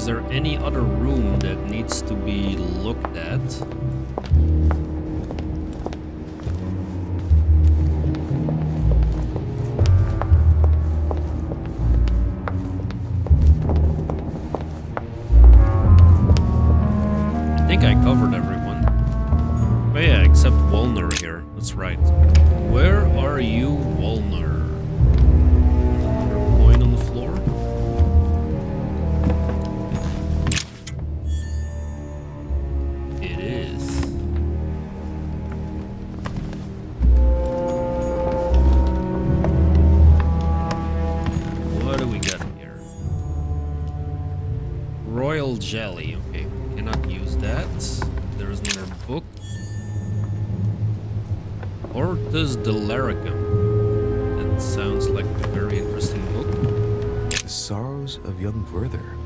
Is there any other room that needs to be looked at? I think I covered everyone. Oh yeah, except Wöllner here. That's right. Where are you, Wöllner? Coin on the floor? It is. What do we got here? Royal jelly. Okay, cannot use that. There is another book. Hortus Delaricum. That sounds like a very interesting book. The Sorrows of Young Werther.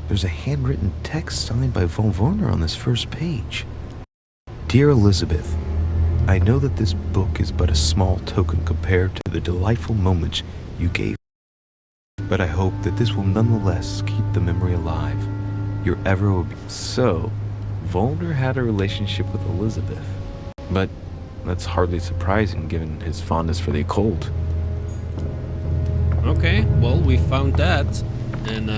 There's a handwritten text signed by von Wöllner on this first page. Dear Elizabeth, I know that this book is but a small token compared to the delightful moments you gave, but I hope that this will nonetheless keep the memory alive. Your ever So, Wöllner had a relationship with Elizabeth, but that's hardly surprising given his fondness for the occult. Okay, well, we found that, and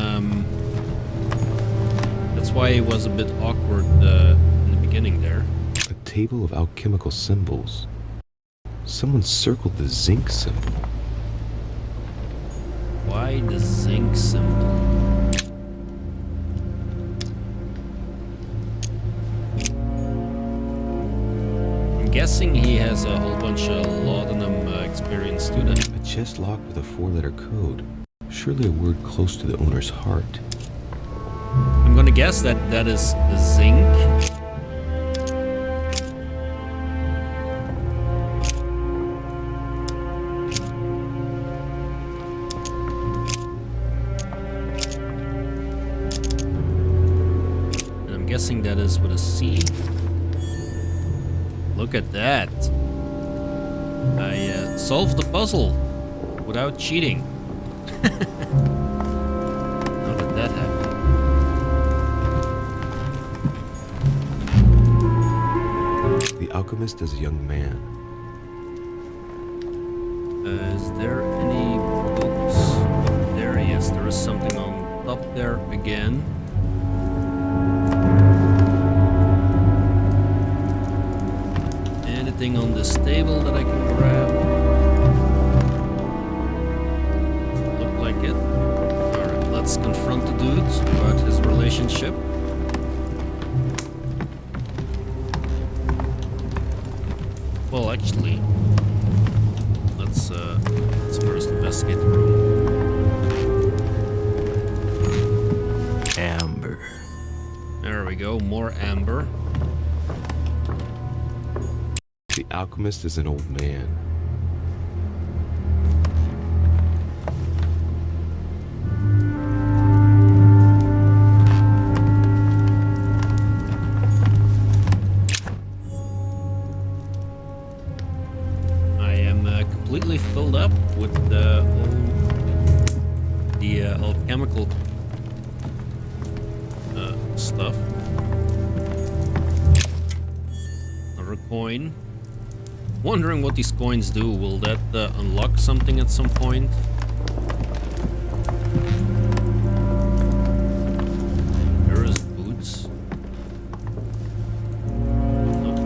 that's why it was a bit awkward in the beginning there. A table of alchemical symbols. Someone circled the zinc symbol. Why the zinc symbol? I'm guessing he has a whole bunch of laudanum experience to that. A chest locked with a 4-letter code. Surely a word close to the owner's heart. I'm gonna guess that that is zinc. And I'm guessing that is with a C. Look at that. I solved the puzzle without cheating. How did that happen? The alchemist is a young man. Is there any books? There, yes, there is something on top there again. Anything on this table that I can grab? Look like it. Alright, let's confront the dude about his relationship. Well, actually, let's first investigate the room. Amber. There we go, more amber. The alchemist is an old man. I am completely filled up with the alchemical stuff. Another coin. Wondering what these coins do. Will that unlock something at some point? There is boots. Nope.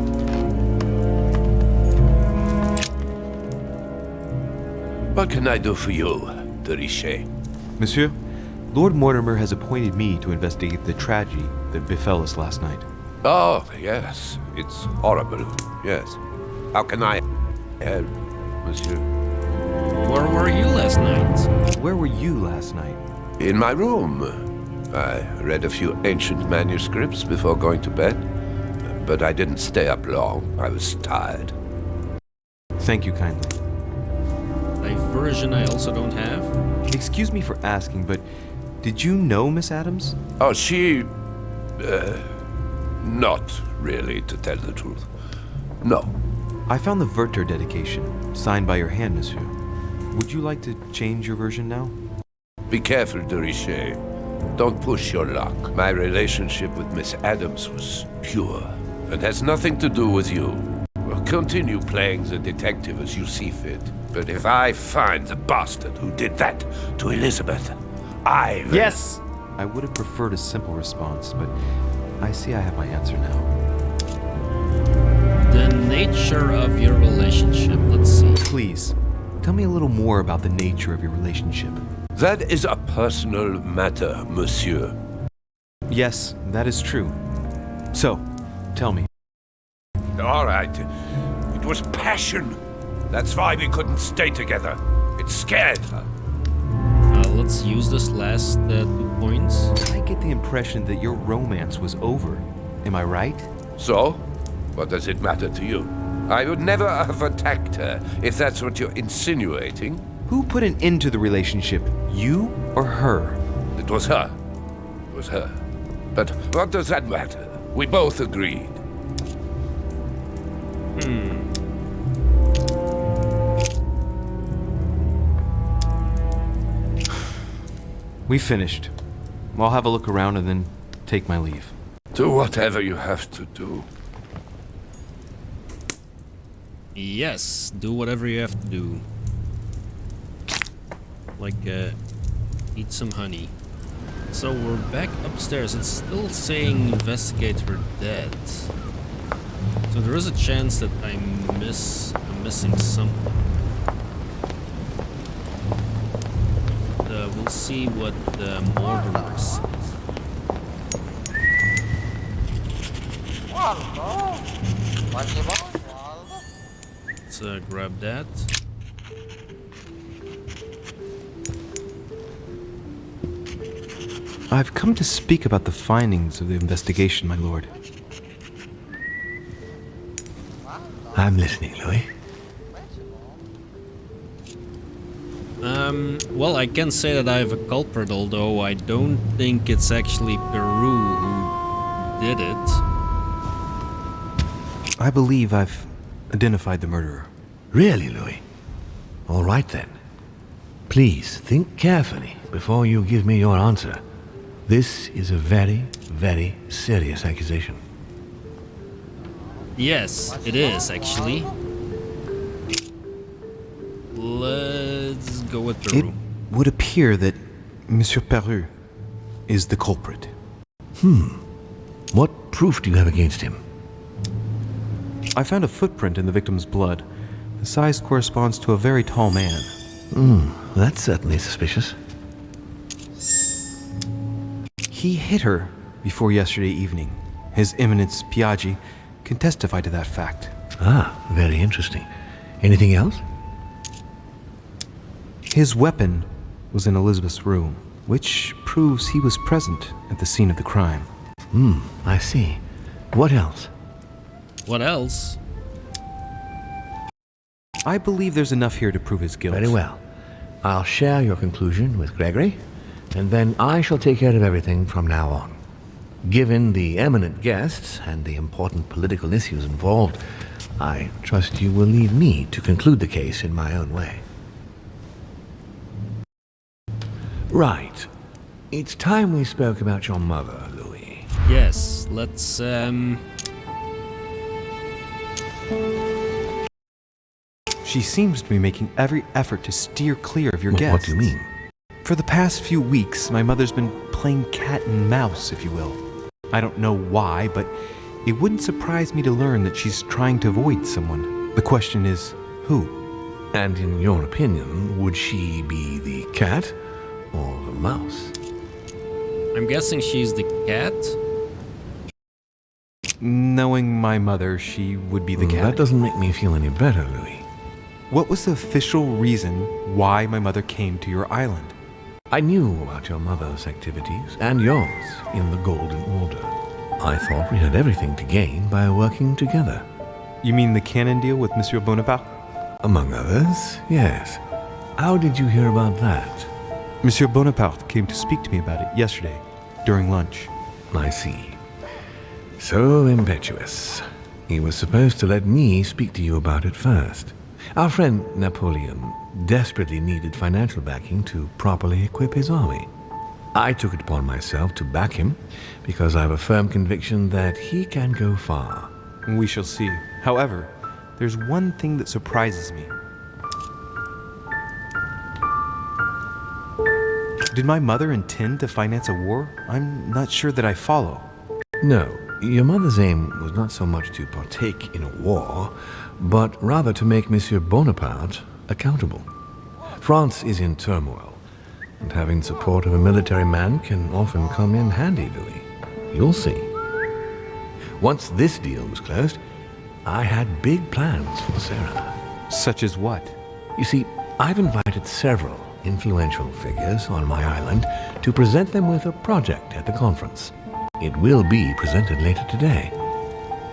What can I do for you, de Richet? Monsieur, Lord Mortimer has appointed me to investigate the tragedy that befell us last night. Oh, yes. It's horrible. Yes. How can I help, monsieur? Where were you last night? Where were you last night? In my room. I read a few ancient manuscripts before going to bed, but I didn't stay up long. I was tired. Thank you kindly. A version I also don't have. Excuse me for asking, but did you know Miss Adams? Oh, she... not really, to tell the truth. No. I found the Werther dedication, signed by your hand, monsieur. Would you like to change your version now? Be careful, de Richet. Don't push your luck. My relationship with Miss Adams was pure and has nothing to do with you. Well, continue playing the detective as you see fit. But if I find the bastard who did that to Elizabeth, I will... Yes! I would have preferred a simple response, but I see I have my answer now. The nature of your relationship, let's see. Please, tell me a little more about the nature of your relationship. That is a personal matter, monsieur. Yes, that is true. So, tell me. All right. It was passion. That's why we couldn't stay together. It scared her. Let's use this last 2 points. I get the impression that your romance was over. Am I right? So? What does it matter to you? I would never have attacked her, if that's what you're insinuating. Who put an end to the relationship? You or her? It was her. It was her. But what does that matter? We both agreed. We finished. I'll have a look around and then take my leave. Do whatever you have to do. Yes, do whatever you have to do. Like, eat some honey. So we're back upstairs. It's still saying investigate her dead. So there is a chance that I'm missing something. We'll see what the Mortimer says. Let's grab that. I've come to speak about the findings of the investigation, my lord. I'm listening, Louis. Well, I can say that I have a culprit, although I don't think it's actually Péru who did it. I believe I've identified the murderer. Really, Louis? All right then. Please think carefully before you give me your answer. This is a very, very serious accusation. Yes, it is, actually. Let's go with Péru. It would appear that Monsieur Péru is the culprit. What proof do you have against him? I found a footprint in the victim's blood. The size corresponds to a very tall man. That's certainly suspicious. He hit her before yesterday evening. His Eminence Piaggi can testify to that fact. Ah, very interesting. Anything else? His weapon was in Elizabeth's room, which proves he was present at the scene of the crime. I see. What else? What else? I believe there's enough here to prove his guilt. Very well. I'll share your conclusion with Gregory, and then I shall take care of everything from now on. Given the eminent guests and the important political issues involved, I trust you will leave me to conclude the case in my own way. Right. It's time we spoke about your mother, Louis. Yes, let's, She seems to be making every effort to steer clear of your guests. What do you mean? For the past few weeks, my mother's been playing cat and mouse, if you will. I don't know why, but it wouldn't surprise me to learn that she's trying to avoid someone. The question is, who? And in your opinion, would she be the cat or the mouse? I'm guessing she's the cat. Knowing my mother, she would be the cat. That doesn't make me feel any better, Louis. What was the official reason why my mother came to your island? I knew about your mother's activities and yours in the Golden Order. I thought we had everything to gain by working together. You mean the canon deal with Monsieur Bonaparte? Among others, yes. How did you hear about that? Monsieur Bonaparte came to speak to me about it yesterday, during lunch. I see. So impetuous. He was supposed to let me speak to you about it first. Our friend Napoleon desperately needed financial backing to properly equip his army. I took it upon myself to back him because I have a firm conviction that he can go far. We shall see. However, there's one thing that surprises me. Did my mother intend to finance a war? I'm not sure that I follow. No, your mother's aim was not so much to partake in a war, but rather to make Monsieur Bonaparte accountable. France is in turmoil, and having the support of a military man can often come in handy, Louis. You'll see. Once this deal was closed, I had big plans for Sarah. Such as what? You see, I've invited several influential figures on my island to present them with a project at the conference. It will be presented later today.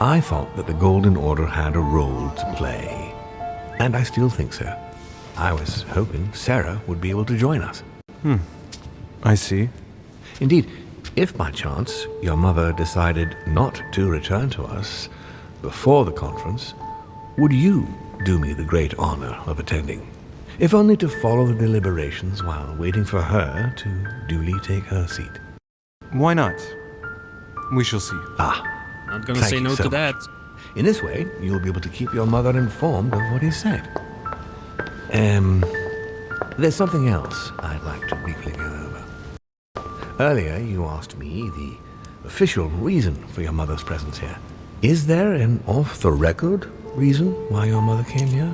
I thought that the Golden Order had a role to play, and I still think so. I was hoping Sarah would be able to join us. I see. Indeed, if by chance your mother decided not to return to us before the conference, would you do me the great honor of attending? If only to follow the deliberations while waiting for her to duly take her seat. Why not? We shall see. Not gonna Thank say you no so to that. much. In this way, you'll be able to keep your mother informed of what he said. There's something else I'd like to briefly go over. Earlier, you asked me the official reason for your mother's presence here. Is there an off-the-record reason why your mother came here?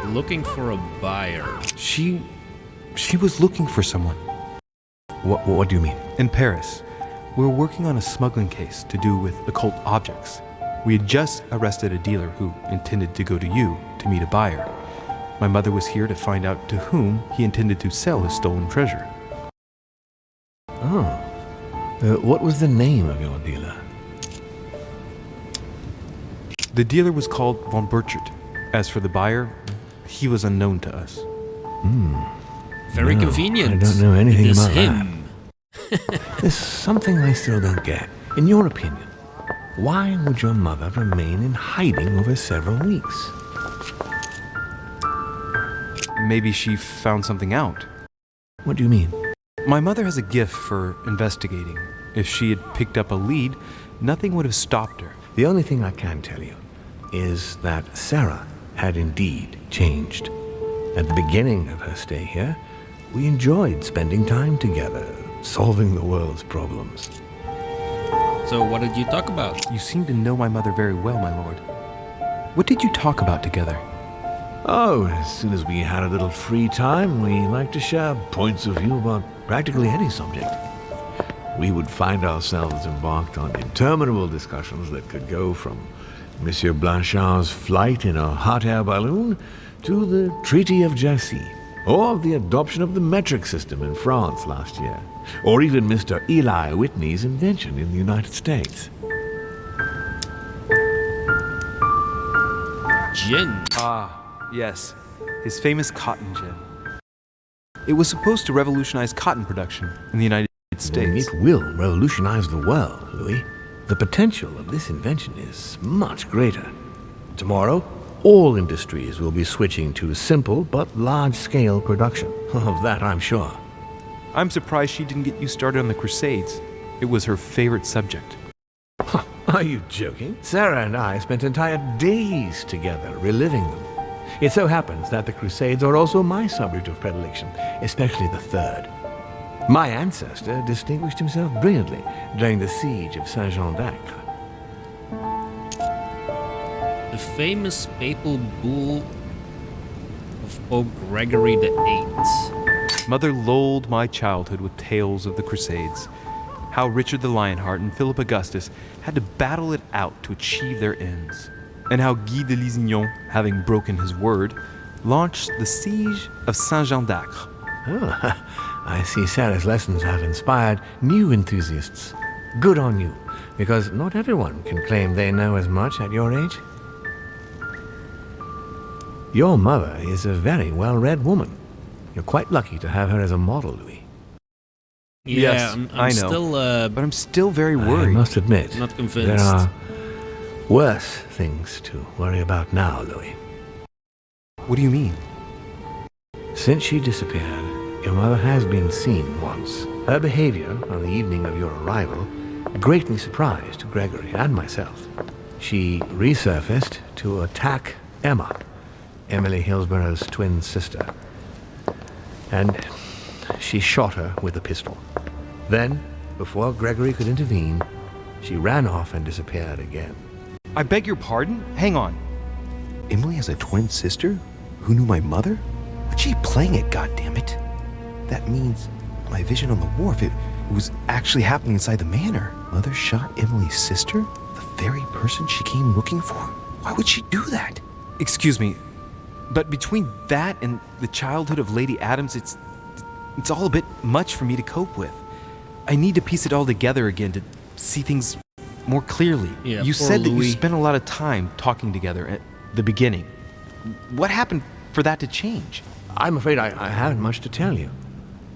Looking for a buyer. She was looking for someone. What do you mean? In Paris, we were working on a smuggling case to do with occult objects. We had just arrested a dealer who intended to go to you to meet a buyer. My mother was here to find out to whom he intended to sell his stolen treasure. Oh. What was the name of your dealer? The dealer was called von Burchard. As for the buyer, he was unknown to us. Very No, convenient. I don't know anything It is about him. There's something I still don't get. In your opinion, why would your mother remain in hiding over several weeks? Maybe she found something out. What do you mean? My mother has a gift for investigating. If she had picked up a lead, nothing would have stopped her. The only thing I can tell you is that Sarah had indeed changed. At the beginning of her stay here, we enjoyed spending time together, solving the world's problems. So what did you talk about? You seem to know my mother very well, my lord. What did you talk about together? Oh, as soon as we had a little free time, we liked to share points of view about practically any subject. We would find ourselves embarked on interminable discussions that could go from Monsieur Blanchard's flight in a hot air balloon to the Treaty of Jersey, or the adoption of the metric system in France last year, or even Mr. Eli Whitney's invention in the United States. Gin. Ah, yes. His famous cotton gin. It was supposed to revolutionize cotton production in the United States. It will revolutionize the world, Louis. The potential of this invention is much greater. Tomorrow, all industries will be switching to simple but large-scale production. Of that, I'm sure. I'm surprised she didn't get you started on the Crusades. It was her favorite subject. Are you joking? Sarah and I spent entire days together reliving them. It so happens that the Crusades are also my subject of predilection, especially the third. My ancestor distinguished himself brilliantly during the siege of Saint-Jean d'Acre. The famous papal bull of Pope Gregory VIII. Mother lulled my childhood with tales of the Crusades. How Richard the Lionheart and Philip Augustus had to battle it out to achieve their ends. And how Guy de Lusignan, having broken his word, launched the siege of Saint-Jean d'Acre. Oh, I see Sarah's lessons have inspired new enthusiasts. Good on you, because not everyone can claim they know as much at your age. Your mother is a very well-read woman. You're quite lucky to have her as a model, Louis. Yeah, Yes, I'm I know. still But I'm still very I worried. must admit, not convinced. there are worse things to worry about now, Louis. What do you mean? Since she disappeared, your mother has been seen once. Her behavior on the evening of your arrival greatly surprised Gregory and myself. She resurfaced to attack Emma, Emily Hillsborough's twin sister. And she shot her with a pistol. Then, before Gregory could intervene, she ran off and disappeared again. I beg your pardon? Hang on. Emily has a twin sister who knew my mother? What's she playing at, goddammit? That means my vision on the wharf, it was actually happening inside the manor. Mother shot Emily's sister? The very person she came looking for? Why would she do that? Excuse me, but between that and the childhood of Lady Adams, it's all a bit much for me to cope with. I need to piece it all together again to see things more clearly. Yeah, you poor said that you Louis. spent a lot of time talking together at the beginning. What happened for that to change? I'm afraid I haven't much to tell you.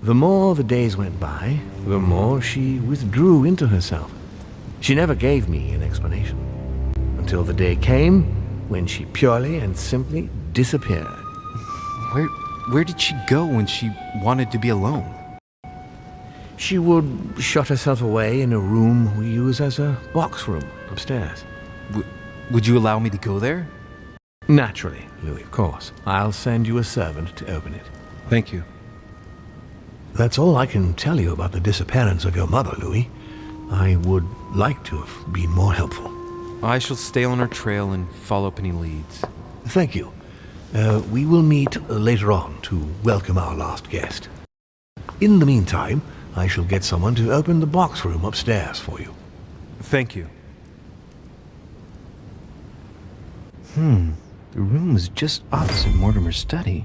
The more the days went by, the more she withdrew into herself. She never gave me an explanation. Until the day came when she purely and simply disappeared. Where did she go when she wanted to be alone? She would shut herself away in a room we use as a box room upstairs. Would you allow me to go there? Naturally, Louis, of course. I'll send you a servant to open it. Thank you. That's all I can tell you about the disappearance of your mother, Louis. I would like to have been more helpful. I shall stay on her trail and follow up any leads. Thank you. We will meet later on to welcome our last guest. In the meantime, I shall get someone to open the box room upstairs for you. Thank you. The room was just opposite Mortimer's study.